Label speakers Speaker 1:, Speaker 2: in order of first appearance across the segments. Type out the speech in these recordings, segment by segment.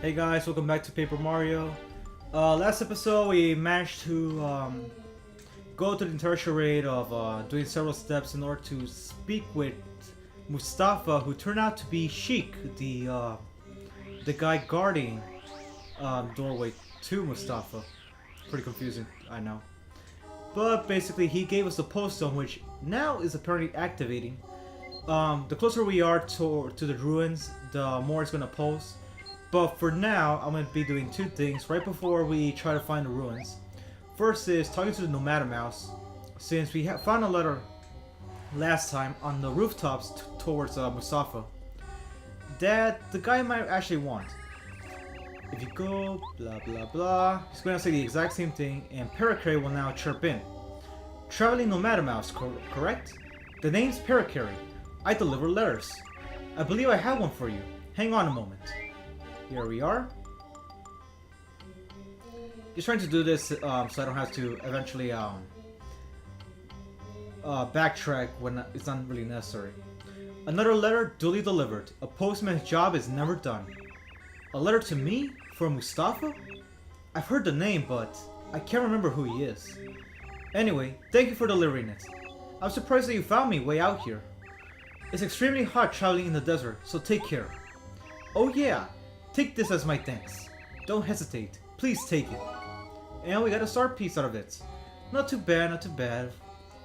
Speaker 1: Hey guys, welcome back to Paper Mario. Last episode we managed to go through the entire charade of doing several steps in order to speak with Mustafa, who turned out to be Sheik, the guy guarding doorway to Mustafa. Pretty confusing, I know. But basically he gave us the post stone, which now is apparently activating. The closer we are to the ruins, the more it's gonna pulse. But for now, I'm going to be doing two things right before we try to find the ruins. First is talking to the Nomada Mouse, since we found a letter last time on the rooftops towards Mustafa that the guy might actually want. If you go, blah blah blah, he's going to say the exact same thing, and Parakarry will now chirp in. Traveling Nomada Mouse, correct? The name's Parakarry. I deliver letters. I believe I have one for you. Hang on a moment. Here we are. Just trying to do this so I don't have to eventually backtrack when it's not really necessary. Another letter duly delivered. A postman's job is never done. A letter to me? From Mustafa? I've heard the name, but I can't remember who he is. Anyway, thank you for delivering it. I'm surprised that you found me way out here. It's extremely hot traveling in the desert, so take care. Oh yeah! Take this as my thanks. Don't hesitate. Please take it. And we got a star piece out of it. Not too bad, not too bad.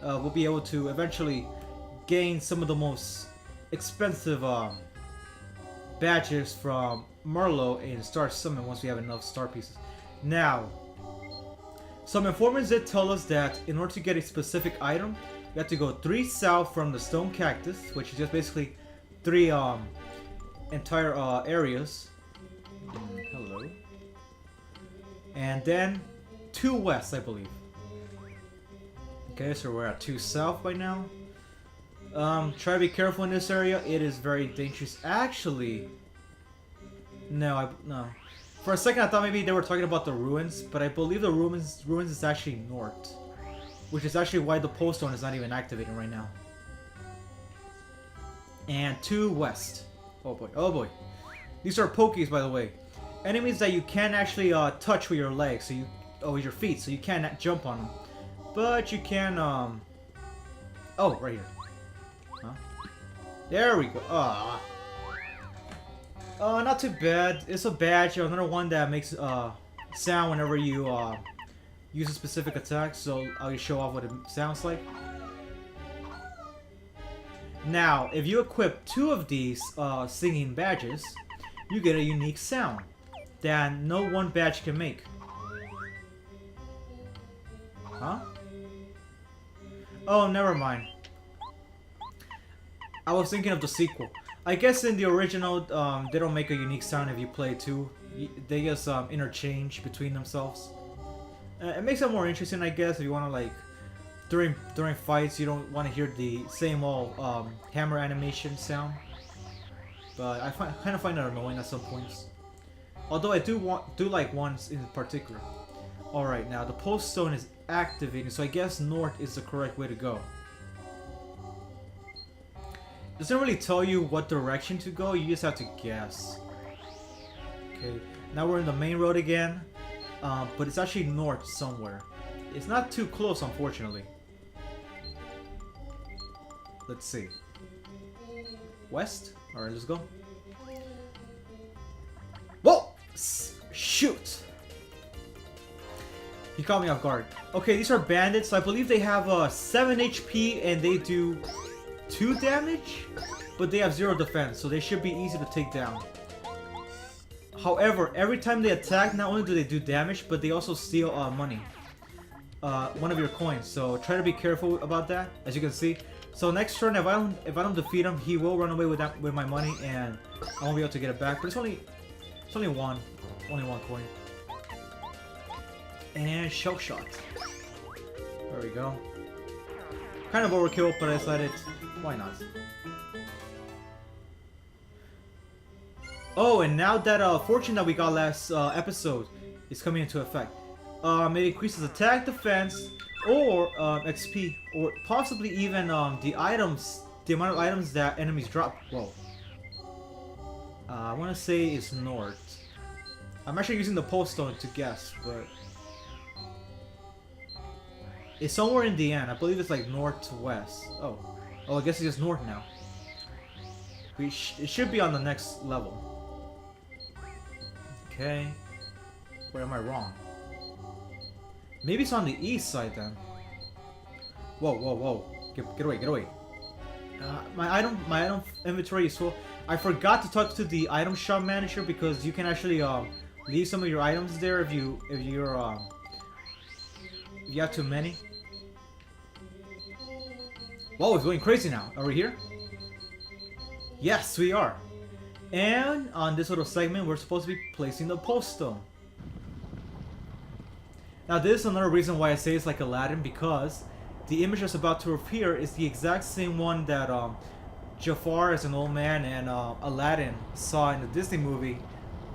Speaker 1: We'll be able to eventually gain some of the most expensive badges from Marlowe in Star Summon once we have enough star pieces. Now, some informants did tell us that in order to get a specific item, you have to go 3 south from the Stone Cactus, which is just basically 3 entire areas. Hello. And then 2 west, I believe. Okay, so we're at 2 south by now. Try to be careful in this area. It is very dangerous. Actually, no. For a second, I thought maybe they were talking about the ruins, but I believe the ruins is actually north, which is actually why the pole stone is not even activating right now. And 2 west. Oh boy, oh boy. These are Pokies, by the way. Enemies that you can't actually touch with your legs, so with your feet, so you can't jump on them. But you can, oh, right here. Huh? There we go. Not too bad. It's a badge, another one that makes sound whenever you use a specific attack, so I'll show off what it sounds like. Now, if you equip 2 of these singing badges, you get a unique sound that no one badge can make. Huh? Oh, never mind. I was thinking of the sequel. I guess in the original, they don't make a unique sound if you play 2. They just interchange between themselves. It makes it more interesting, I guess, if you want to, like, during fights, you don't want to hear the same old hammer animation sound. But I kind of find it annoying at some points. Although I do like ones in particular. Alright, now the post stone is activating, so I guess north is the correct way to go. Doesn't really tell you what direction to go, you just have to guess. Okay, now we're in the main road again, but it's actually north somewhere. It's not too close, unfortunately. Let's see. West? Alright, let's go. Whoa! Shoot! He caught me off guard. Okay, these are bandits. So I believe they have 7 HP and they do 2 damage, but they have 0 defense, so they should be easy to take down. However, every time they attack, not only do they do damage, but they also steal money. One of your coins, so try to be careful about that, as you can see. So next turn, if I don't defeat him, he will run away with my money, and I won't be able to get it back. But it's only one coin. And shell shot. There we go. Kind of overkill, but I decided, why not? Oh, and now that fortune that we got last episode is coming into effect. It increases attack, defense, or XP, or possibly even the amount of items that enemies drop. Whoa. I want to say it's north. I'm actually using the pole stone to guess, but it's somewhere in the end. I believe it's like north to west. Oh, I guess it's just north now. It should be on the next level. Okay. Where am I wrong? Maybe it's on the east side then. Whoa, whoa, whoa! Get away, get away! My item inventory is full. I forgot to talk to the item shop manager because you can actually leave some of your items there if you have too many. Whoa, it's going crazy now. Are we here? Yes, we are. And on this little segment, we're supposed to be placing the pole stone. Now, this is another reason why I say it's like Aladdin, because the image that's about to appear is the exact same one that Jafar as an old man and Aladdin saw in the Disney movie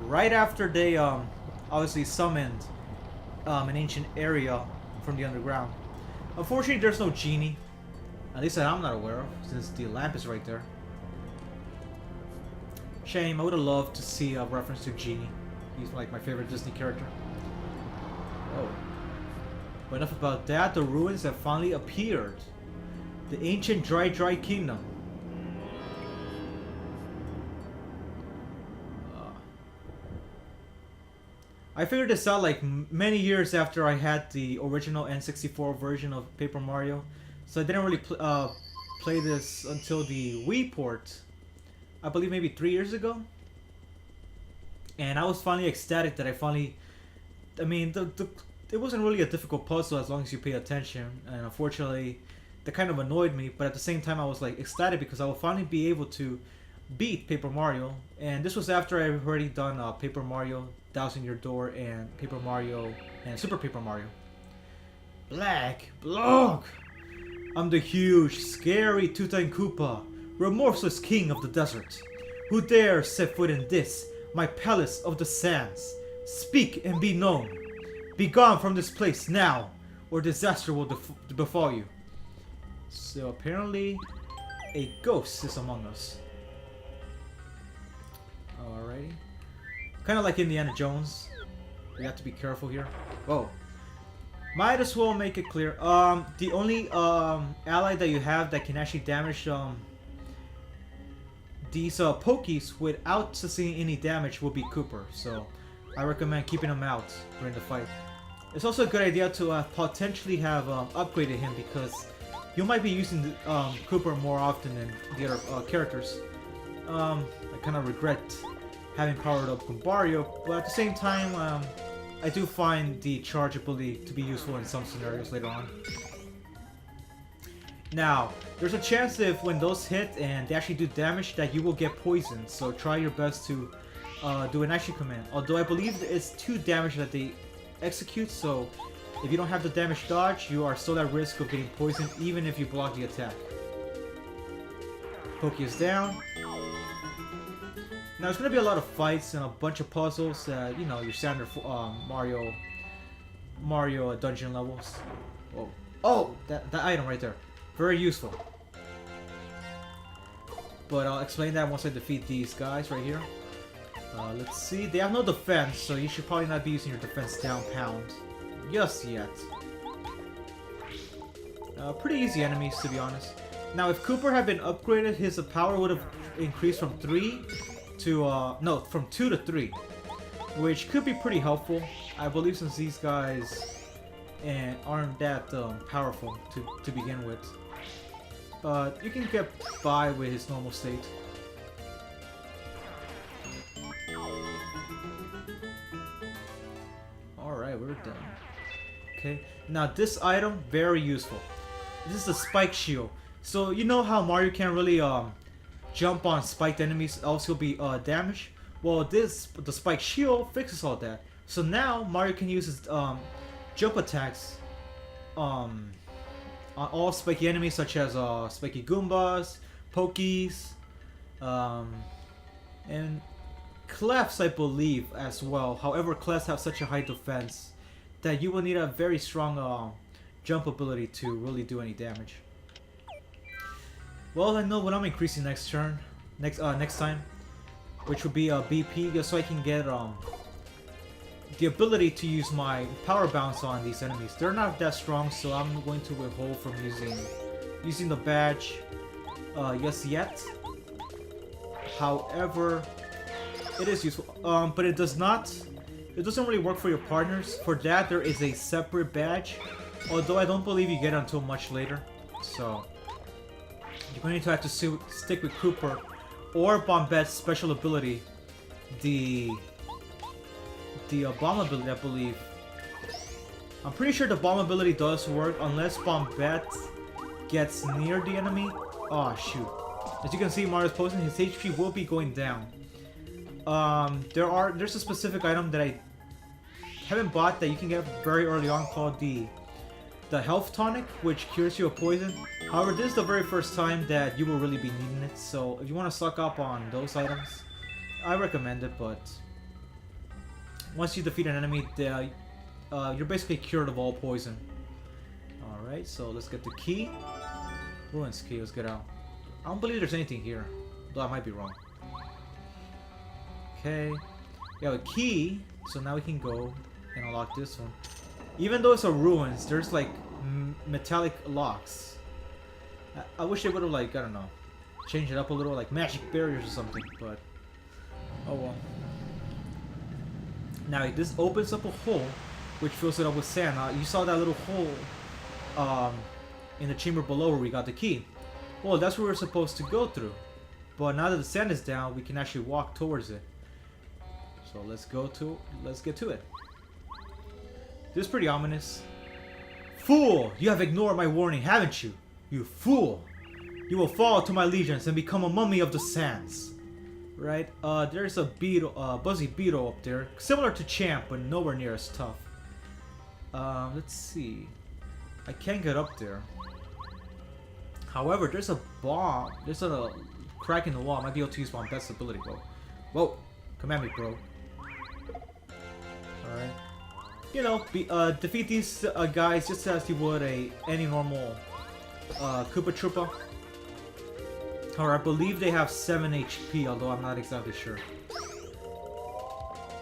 Speaker 1: right after they obviously summoned an ancient area from the underground. Unfortunately, there's no genie, at least that I'm not aware of, since the lamp is right there. Shame, I would have loved to see a reference to Genie. He's like my favorite Disney character. Oh. But enough about that, the ruins have finally appeared. The ancient Dry Kingdom. I figured this out like many years after I had the original N64 version of Paper Mario. So I didn't really play this until the Wii port. I believe maybe 3 years ago. And I was finally ecstatic that I mean, it wasn't really a difficult puzzle as long as you pay attention. And unfortunately, that kind of annoyed me. But at the same time, I was like ecstatic because I will finally be able to beat Paper Mario. And this was after I've already done Paper Mario, Thousand Year Door, and Paper Mario, and Super Paper Mario. Black Block! I'm the huge, scary Tutan Koopa, remorseless king of the desert. Who dares set foot in this, my palace of the sands? Speak and be known. Be gone from this place now, or disaster will befall you. So apparently, a ghost is among us. Alrighty. Kind of like Indiana Jones. We have to be careful here. Whoa. Might as well make it clear. The only ally that you have that can actually damage these Pokies without sustaining any damage will be Cooper. So I recommend keeping him out during the fight. It's also a good idea to potentially have upgraded him because you might be using Cooper more often than the other characters. I kind of regret having powered up Goombario, but at the same time, I do find the charge ability to be useful in some scenarios later on. Now, there's a chance if when those hit and they actually do damage that you will get poisoned, so try your best to do an action command. Although I believe it's 2 damage that they execute, so if you don't have the damage dodge, you are still at risk of getting poisoned even if you block the attack. Poke is down. Now, there's going to be a lot of fights and a bunch of puzzles, you know, your standard Mario dungeon levels. Whoa. Oh, that item right there. Very useful. But I'll explain that once I defeat these guys right here. Let's see. They have no defense, so you should probably not be using your defense down pound just yet. Pretty easy enemies, to be honest. Now, if Cooper had been upgraded, his power would have increased from 3 to, no, from 2 to 3. Which could be pretty helpful, I believe, since these guys aren't that powerful to begin with. But you can get by with his normal state. Alright, we're done. Okay, now this item, very useful. This is the Spike Shield. So you know how Mario can't really jump on spiked enemies, else he'll be damaged? Well, the Spike Shield fixes all that. So now Mario can use his jump attacks on all spiky enemies such as spiky Goombas, Pokies, and Clefs, I believe, as well. However, Clefs have such a high defense that you will need a very strong jump ability to really do any damage. Well, I know what I'm increasing next turn, next time, which will be BP, just so I can get the ability to use my power bounce on these enemies. They're not that strong, so I'm going to withhold from using the badge just yet. However, it is useful, but it doesn't really work for your partners. For that, there is a separate badge, although I don't believe you get it until much later. So you're going to have to stick with Cooper or Bombette's special ability, the bomb ability, I believe. I'm pretty sure the bomb ability does work unless Bombette gets near the enemy. Oh shoot. As you can see, Mario's posting, his HP will be going down. There's a specific item that I haven't bought that you can get very early on called the health tonic, which cures you of poison. However, this is the very first time that you will really be needing it, so if you want to stock up on those items, I recommend it. But once you defeat an enemy, you're basically cured of all poison. Alright, so let's get the key. Ruins key, let's get out. I don't believe there's anything here, though I might be wrong. Okay, we have a key, so now we can go and unlock this one. Even though it's a ruins, there's like metallic locks. I wish they would have, like, I don't know, changed it up a little, like magic barriers or something, but oh well. Now this opens up a hole, which fills it up with sand. You saw that little hole in the chamber below where we got the key. Well, that's where we're supposed to go through. But now that the sand is down, we can actually walk towards it. So let's get to it. This is pretty ominous. Fool! You have ignored my warning, haven't you? You fool! You will fall to my legions and become a mummy of the sands. Right? There's a beetle, Buzzy Beetle up there. Similar to Champ, but nowhere near as tough. Let's see. I can't get up there. However, there's a bomb. There's a crack in the wall. I might be able to use my best ability, bro. Whoa! Come at me, bro. Alright. You know, defeat these guys just as you would any normal Koopa Troopa. Or I believe they have 7 HP, although I'm not exactly sure.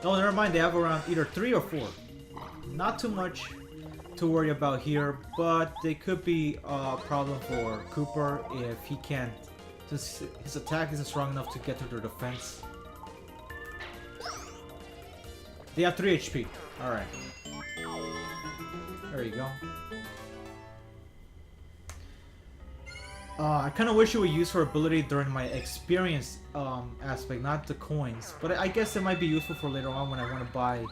Speaker 1: No, never mind, they have around either 3 or 4. Not too much to worry about here, but they could be a problem for Cooper if he can't, since his attack isn't strong enough to get to their defense. They have 3 HP. Alright. There you go. I kind of wish it would use her ability during my experience aspect, not the coins. But I guess it might be useful for later on when I want to buy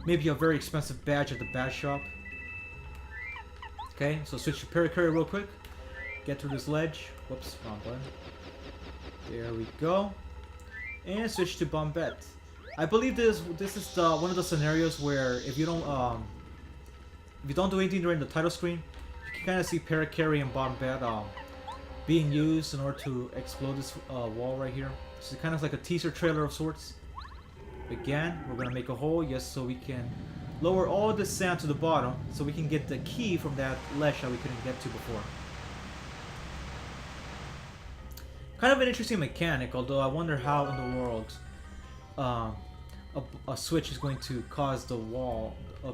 Speaker 1: maybe a very expensive badge at the badge shop. Okay, so switch to Parakarry real quick. Get through this ledge. Whoops, wrong button. There we go. And switch to Bombette. I believe this is one of the scenarios where if you don't do anything during the title screen, you can kind of see Parakarry and Bombette being used in order to explode this wall right here. So it's kind of like a teaser trailer of sorts. Again, we're gonna make a hole, yes, so we can lower all the sand to the bottom, so we can get the key from that ledge that we couldn't get to before. Kind of an interesting mechanic, although I wonder how in the world a switch is going to cause the wall, a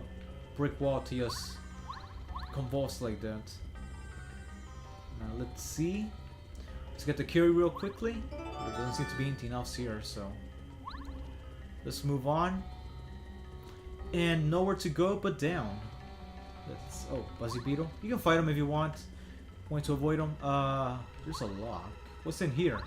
Speaker 1: brick wall, to just convulse like that. Now let's see. Let's get the Curie real quickly. There doesn't seem to be anything else here, so let's move on. And nowhere to go but down. Oh, Buzzy Beetle. You can fight him if you want. Going to avoid him. There's a lock. What's in here?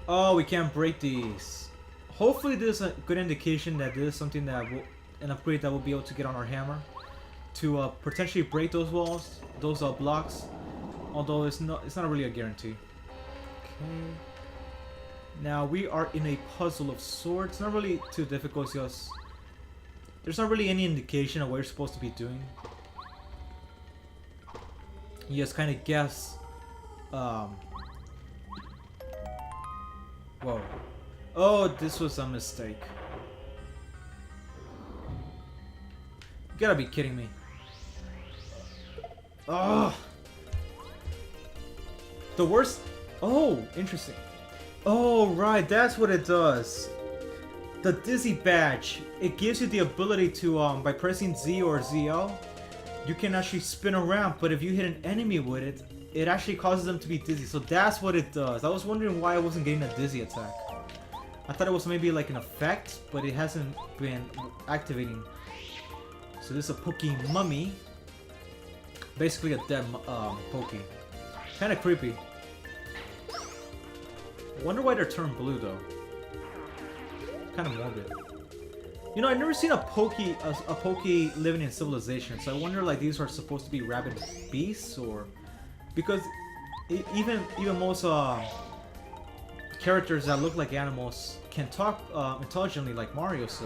Speaker 1: Oh, we can't break these. Hopefully this is a good indication that this is something that will, an upgrade that we'll be able to get on our hammer to potentially break those walls, those blocks. Although it's not really a guarantee. Okay. Now we are in a puzzle of sorts. Not really too difficult, just there's not really any indication of what you're supposed to be doing. You just kind of guess. Whoa. Oh, this was a mistake. You gotta be kidding me. Oh. The worst. Oh, interesting. Oh, right, that's what it does. the Dizzy badge, it gives you the ability to, by pressing Z or ZL, you can actually spin around, but if you hit an enemy with it, it actually causes them to be dizzy. So that's what it does. I was wondering why I wasn't getting a dizzy attack. I thought it was maybe like an effect, but it hasn't been activating. So this is a Poke Mummy. Basically a dead Poke. Kind of creepy. I wonder why they're turned blue though. Kind of morbid. You know, I've never seen a Poke living in Civilization, so I wonder like these are supposed to be rabid beasts or because even most characters that look like animals can talk intelligently like Mario, so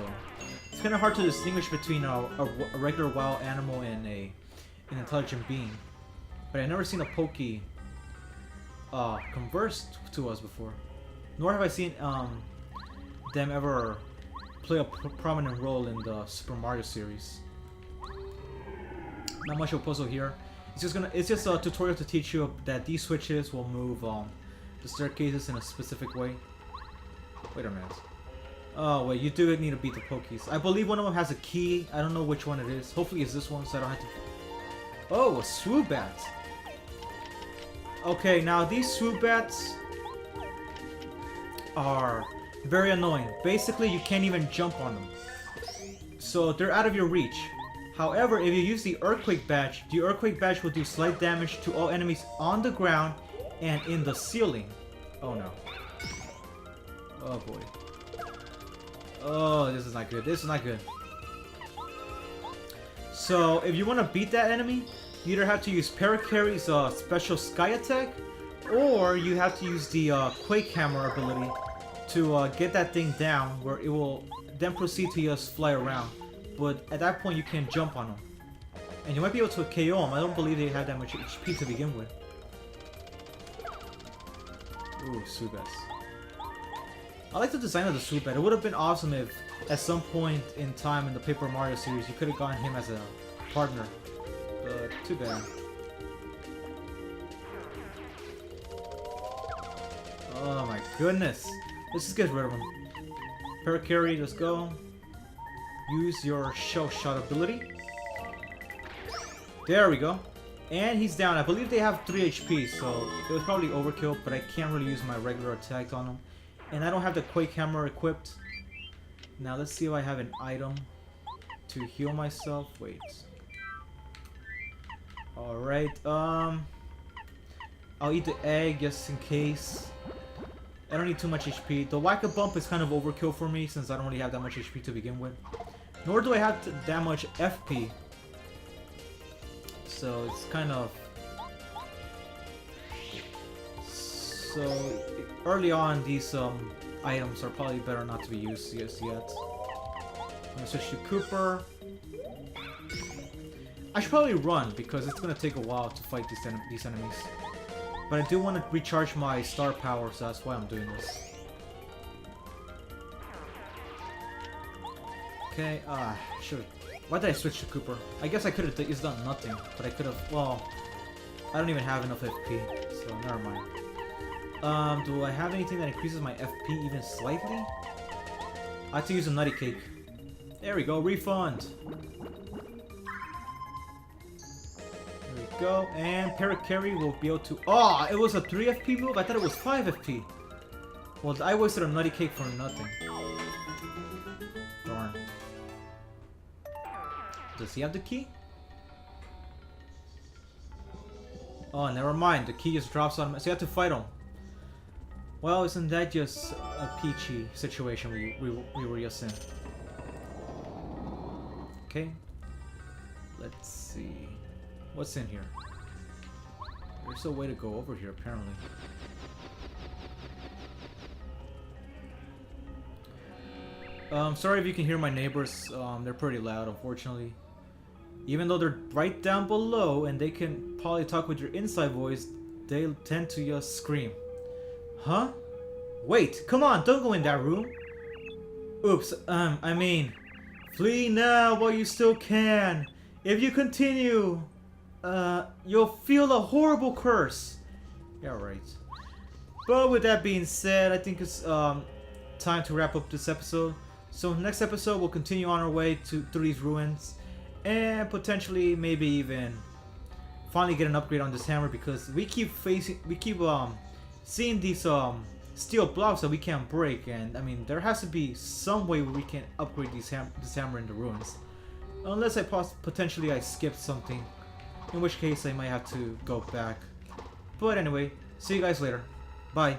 Speaker 1: it's kind of hard to distinguish between a regular wild animal and an intelligent being. But I've never seen a Poke converse to us before, nor have I seen them ever play a prominent role in the Super Mario series. Not much of a puzzle here. It's just a tutorial to teach you that these switches will move the staircases in a specific way. Wait a minute. Oh wait, you do need to beat the Pokies. I believe one of them has a key. I don't know which one it is. Hopefully it's this one, so I don't have to. Oh, a Swoobat. Okay, now these Swoobats are very annoying. Basically, you can't even jump on them. So they're out of your reach. However, if you use the Earthquake Badge, the Earthquake Badge will do slight damage to all enemies on the ground and in the ceiling. Oh no. Oh boy. Oh, this is not good. This is not good. So, if you want to beat that enemy, you either have to use Parakarry's special Sky Attack, or you have to use the Quake Hammer ability to get that thing down, where it will then proceed to just fly around. But at that point, you can jump on them. And you might be able to KO them. I don't believe they have that much HP to begin with. Ooh, Swoobat. I like the design of the Swoobat. It would have been awesome if, at some point in time in the Paper Mario series, you could have gotten him as a partner. But too bad. Oh my goodness. Let's just get rid of him. Parakarry, let's go. Use your Shell Shot ability. There we go. And he's down. I believe they have 3 HP, so it was probably overkill, but I can't really use my regular attack on him. And I don't have the Quake Hammer equipped. Now let's see if I have an item to heal myself. Wait. Alright, I'll eat the egg just in case. I don't need too much HP. The Whack-A-Bump is kind of overkill for me since I don't really have that much HP to begin with. Nor do I have that much FP. So it's kind of... So early on, these items are probably better not to be used just yet. I'm gonna switch to Kooper. I should probably run because it's gonna take a while to fight these enemies. But I do want to recharge my star power, so that's why I'm doing this. Okay, sure. Why did I switch to Kooper? I guess I could have just done nothing, but I could have. Well, I don't even have enough FP, so never mind. Do I have anything that increases my FP even slightly? I have to use a Nutty Cake. There we go, refund. There we go, and Parakarry will be able to... Oh, it was a 3 FP move? I thought it was 5 FP. Well, I wasted a Nutty Cake for nothing. Darn. Does he have the key? Oh, never mind. The key just drops on him. So you have to fight him. Well, isn't that just a peachy situation we were just in? Okay. Let's see. What's in here? There's a way to go over here, apparently. Sorry if you can hear my neighbors. They're pretty loud, unfortunately. Even though they're right down below and they can probably talk with your inside voice, they tend to just scream. Huh? Wait, come on, don't go in that room. Oops, I mean, flee now while you still can. If you continue, you'll feel a horrible curse. Yeah, right. But with that being said, I think it's time to wrap up this episode. So next episode we'll continue on our way through these ruins, and potentially maybe even finally get an upgrade on this hammer, because we keep seeing these steel blocks that we can't break, and I mean there has to be some way where we can upgrade this hammer in the ruins, unless potentially I skipped something, in which case I might have to go back. But anyway, see you guys later. Bye.